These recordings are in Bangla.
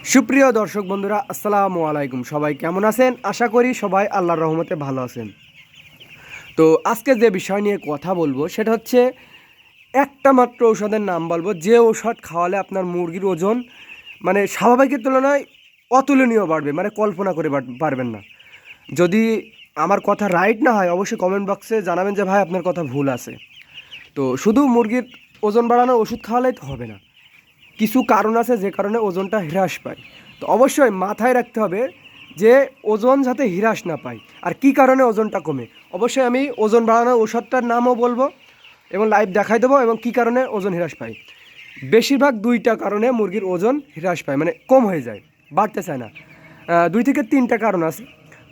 সুপ্রিয় দর্শক বন্ধুরা, আসসালামু আলাইকুম। সবাই কেমন আছেন? আশা করি সবাই আল্লাহর রহমতে ভালো আছেন। তো আজকে যে বিষয় নিয়ে কথা বলবো সেটা হচ্ছে একটা মাত্র ঔষধের নাম বলবো, যে ঔষধ খাওয়ালে আপনার মুরগির ওজন মানে স্বাভাবিকের তুলনায় অতুলনীয় বাড়বে, মানে কল্পনা করে পারবেন না। যদি আমার কথা রাইট না হয় অবশ্যই কমেন্ট বক্সে জানাবেন যে ভাই আপনার কথা ভুল আছে। তো শুধু মুরগির ওজন বাড়ানোর ওষুধ খাওয়ালেই তো হবে না, কিছু কারণ আছে যে কারণে ওজনটা হ্রাস পায়। তো অবশ্যই মাথায় রাখতে হবে যে ওজন যাতে হ্রাস না পায় আর কি কারণে ওজনটা কমে। অবশ্যই আমি ওজন বাড়ানোর ওষুধটার নামও বলবো এবং লাইভ দেখাই দেবো এবং কি কারণে ওজন হ্রাস পায়। বেশিরভাগ দুইটা কারণে মুরগির ওজন হ্রাস পায়, মানে কম হয়ে যায়, বাড়তে চায় না। দুই থেকে তিনটা কারণ আছে।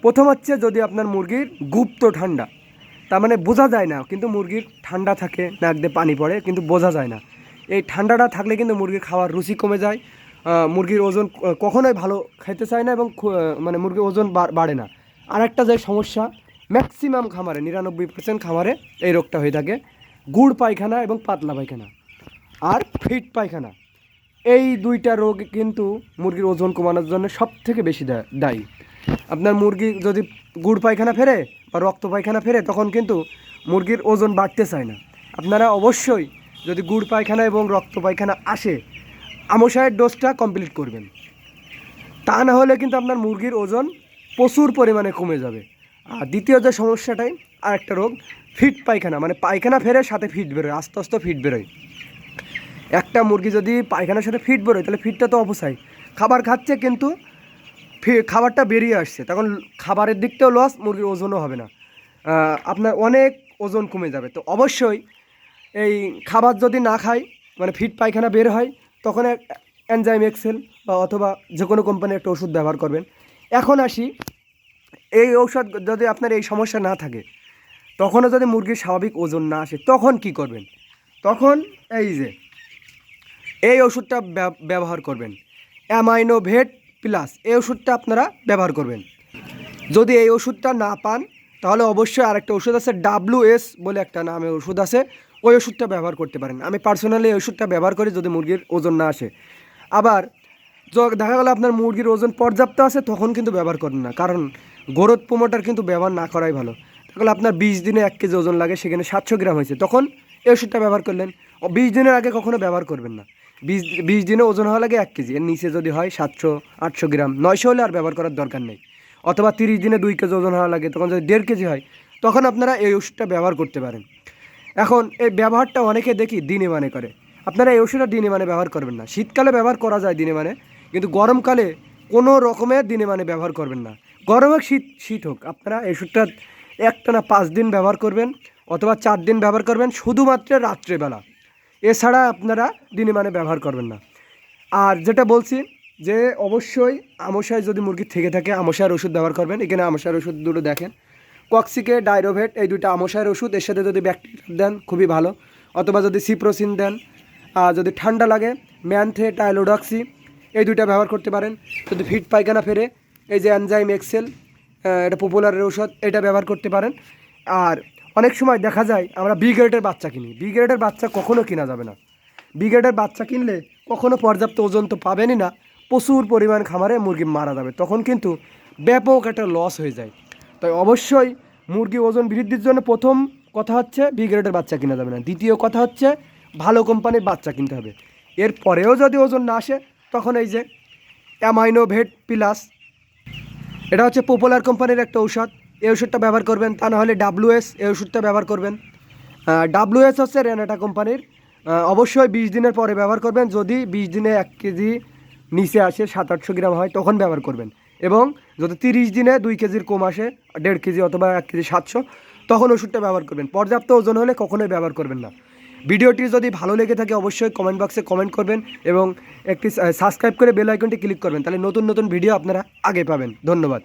প্রথম হচ্ছে যদি আপনার মুরগির গুপ্ত ঠান্ডা, তার মানে বোঝা যায় না কিন্তু মুরগির ঠান্ডা থাকে, নাক দিয়ে পানি পড়ে কিন্তু বোঝা যায় না। এই ঠান্ডাটা থাকলে কিন্তু মুরগির খাওয়ার রুচি কমে যায়, মুরগির ওজন কখনোই ভালো খাইতে চায় না এবং মানে মুরগির ওজন বাড়ে না। আর একটা যে সমস্যা ম্যাক্সিমাম খামারে 99% খামারে এই রোগটা হয়ে থাকে, গুড় পায়খানা এবং পাতলা পায়খানা আর ফিট পায়খানা। এই দুইটা রোগ কিন্তু মুরগির ওজন কমানোর জন্য সব থেকে বেশি দায়ী। আপনার মুরগি যদি গুড় পায়খানা ফেরে বা রক্ত পায়খানা ফেরে তখন কিন্তু মুরগির ওজন বাড়তে চায় না। আপনারা অবশ্যই যদি গুড় পায়খানা এবং রক্ত পায়খানা আসে আমোসায়ের ডোজটা কমপ্লিট করবেন, তা না হলে কিন্তু আপনার মুরগির ওজন প্রচুর পরিমাণে কমে যাবে। আর দ্বিতীয় যে সমস্যাটাই আর একটা রোগ ফিট পায়খানা, মানে পায়খানা ফেরে সাথে ফিট বেরোয়, আস্তে আস্তে ফিট বেরোয়। একটা মুরগি যদি পায়খানার সাথে ফিট বেরোয় তাহলে ফিটটা তো অবশ্যই খাবার খাচ্ছে কিন্তু খাবারটা বেরিয়ে আসছে, তখন খাবারের দিকটাও লস, মুরগির ওজনও হবে না, আপনার অনেক ওজন কমে যাবে। তো অবশ্যই এই খাবার যদি না খায় মানে ফিট পায়খানা বের হয় তখন এনজাইম এক্সেল বা অথবা যে কোনো কোম্পানির একটা ওষুধ ব্যবহার করবেন। এখন আসি, এই ঔষধ যদি আপনার এই সমস্যা না থাকে তখনও যদি মুরগির স্বাভাবিক ওজন না আসে তখন কি করবেন? তখন এই যে এই ওষুধটা ব্যবহার করবেন, অ্যামাইনোভেট প্লাস, এই ওষুধটা আপনারা ব্যবহার করবেন। যদি এই ওষুধটা না পান তাহলে অবশ্যই আরেকটা ওষুধ আছে, WS বলে একটা নামে ওষুধ আছে, ওই ওষুধটা ব্যবহার করতে পারেন। আমি পার্সোনালি এই ওষুধটা ব্যবহার করি যদি মুরগির ওজন না আসে। আবার দেখা গেলো আপনার মুরগির ওজন পর্যাপ্ত আছে তখন কিন্তু ব্যবহার করেন না, কারণ গ্রোথ প্রমোটার কিন্তু ব্যবহার না করাই ভালো। তাহলে আপনার 20 দিনে 1 কেজি ওজন লাগে, সেখানে 700 গ্রাম হয়েছে, তখন এই ওষুধটা ব্যবহার করলেন। 20 দিনের আগে কখনো ব্যবহার করবেন না। 20 দিনে ওজন হওয়া লাগে 1 কেজি, এর নিচে যদি হয় 700-800 গ্রাম, 900 হলে আর ব্যবহার করার দরকার নেই। অথবা 30 দিনে 2 কেজি ওজন হওয়া লাগে, তখন যদি 1.5 কেজি হয় তখন আপনারা এই ওষুধটা ব্যবহার করতে পারেন। এখন এই ব্যবহারটা অনেকে দেখি দিনে মানে করে, আপনারা এই ওষুধটা দিনে মানে ব্যবহার করবেন না। শীতকালে ব্যবহার করা যায় দিনে মানে, কিন্তু গরমকালে কোনো রকমের দিনে মানে ব্যবহার করবেন না। গরম হোক শীত হোক, আপনারা এই ওষুধটা একটানা 5 দিন ব্যবহার করবেন অথবা 4 দিন ব্যবহার করবেন, শুধুমাত্র রাত্রেবেলা, এছাড়া আপনারা দিনে মানে ব্যবহার করবেন না। আর যেটা বলছি যে অবশ্যই আমশায় যদি মুরগি থেকে থাকে আমশায়ের ওষুধ ব্যবহার করবেন। এখানে আমশায়ের ওষুধ দুটো দেখেন, কক্সিকে, ডাইরোভেট, এই দুটো আমশায়ের ওষুধ। এর সাথে যদি ব্যাকটেরিয়া দেন খুবই ভালো, অথবা যদি সিপ্রোসিন দেন। আর যদি ঠান্ডা লাগে ম্যানথে, টাইলোডক্সি, এই দুইটা ব্যবহার করতে পারেন। যদি ফিট পায়খানা ফেরে এই যে এনজাইম এক্সেল, এটা পপুলারের ঔষধ, এটা ব্যবহার করতে পারেন। আর অনেক সময় দেখা যায় আমরা বি গ্রেডের বাচ্চা কিনি, বি গ্রেডের বাচ্চা কখনও কেনা যাবে না। বি গ্রেডের বাচ্চা কিনলে কখনও পর্যাপ্ত ওজন তো পাবেনই না, প্রচুর পরিমাণ খামারে মুরগি মারা যাবে, তখন কিন্তু ব্যাপক একটা লস হয়ে যায়। তাই অবশ্যই মুরগি ওজন বৃদ্ধির জন্য প্রথম কথা হচ্ছে বি গ্রেডের বাচ্চা কিনা যাবে না, দ্বিতীয় কথা হচ্ছে ভালো কোম্পানির বাচ্চা কিনতে হবে। এর পরেও যদি ওজন না আসে তখন এই যে অ্যামাইনোভেট প্লাস, এটা হচ্ছে পপুলার কোম্পানির একটা ঔষধ, এই ওষুধটা ব্যবহার করবেন। তা না হলে WS, এই ওষুধটা ব্যবহার করবেন। WS হচ্ছে রেনাটা কোম্পানির, অবশ্যই 20 দিনের পরে ব্যবহার করবেন। যদি 20 দিনে 1 কেজি নিচে আসে, 700-800 গ্রাম হয়, তখন ব্যবহার করবেন। এবং যদি 30 দিনে 2 কেজির কম আসে, 1.5 কেজি অথবা 1 কেজি 700, তখন ওষুধটা ব্যবহার করবেন। পর্যাপ্ত ওজন হলে কখনোই ব্যবহার করবেন না। ভিডিওটি যদি ভালো লেগে থাকে অবশ্যই কমেন্ট বক্সে কমেন্ট করবেন এবং একটি সাবস্ক্রাইব করে বেল আইকনটি ক্লিক করবেন, তাহলে নতুন নতুন ভিডিও আপনারা আগে পাবেন। ধন্যবাদ।